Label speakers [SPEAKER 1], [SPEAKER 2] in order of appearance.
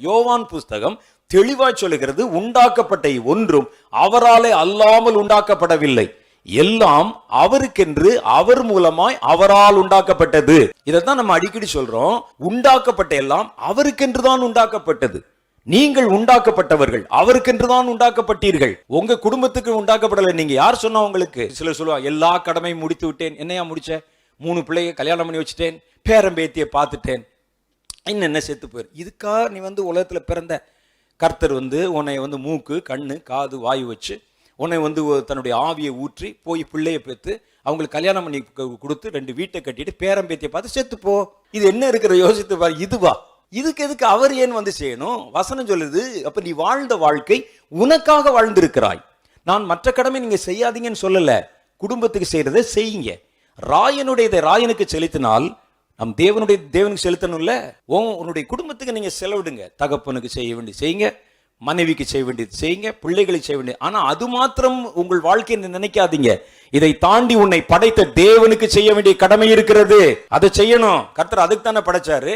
[SPEAKER 1] யோவான் புஸ்தகம் தெளிவாய் சொல்லுகிறது, உண்டாக்கப்பட்ட ஒன்றும் அவராலே அல்லாமல் உண்டாக்கப்படவில்லை, எல்லாம் அவருக்கென்று அவர் மூலமாய் அவரால் உண்டாக்கப்பட்டது. இதைத்தான் நம்ம அடிக்கடி சொல்றோம். உண்டாக்கப்பட்ட எல்லாம் அவருக்கென்று தான் உண்டாக்கப்பட்டது. நீங்கள் உண்டாக்கப்பட்டவர்கள், அவருக்கென்றுதான் உண்டாக்கப்பட்டீர்கள். உங்க குடும்பத்துக்கு உண்டாக்கப்படலை. நீங்க யார் சொன்னா உங்களுக்கு? சிலர் சொல்லுவாங்க, எல்லா கடமையும் முடித்து விட்டேன். என்னையா முடிச்ச? 3 பிள்ளைய கல்யாணம் பண்ணி வச்சுட்டேன், பேரம்பேத்தியை பார்த்துட்டேன், இன்னும் செத்து போயிரு. இதுக்கா நீ உலகத்துல பிறந்த? கர்த்தர் உன்னை மூக்கு, கண்ணு, காது, வாயு வச்சு உன்னை தன்னுடைய ஆவியை ஊற்றி போய் பிள்ளைய பெற்று அவங்களுக்கு கல்யாணம் பண்ணி கொடுத்து 2 வீட்டை கட்டிட்டு பேரம்பேத்தியை பார்த்து செத்து போ. இது என்ன இருக்கிற? யோசித்து பாரு. இதுவா? இதுக்கு எதுக்கு அவர் ஏன் செய்யணும்? வசனம் சொல்லுது, அப்ப நீ வாழ்ந்த வாழ்க்கை உனக்காக வாழ்ந்திருக்கிறாய். நான் மற்ற கடமை நீங்க செய்யாதீங்கன்னு சொல்லல, குடும்பத்துக்கு செய்யறதை செய்யுங்க. ராயனுடைய ராயனுக்கு செலுத்தினால் நம் தேவனுக்கு செலுத்தணும்ல. உன்னுடைய குடும்பத்துக்கு நீங்க செலவிடுங்க. தகப்பனுக்கு செய்ய வேண்டியது செய்யுங்க, மனைவிக்கு செய்ய வேண்டியது செய்யுங்க, பிள்ளைகளுக்கு செய்ய வேண்டியது. ஆனா அது மாத்திரம் உங்கள் வாழ்க்கை நினைக்காதீங்க. இதை தாண்டி உன்னை படைத்த தேவனுக்கு செய்ய வேண்டிய கடமை இருக்கிறது. அதை செய்யணும். கர்த்தர் அதுக்கு தானே படைச்சாரு.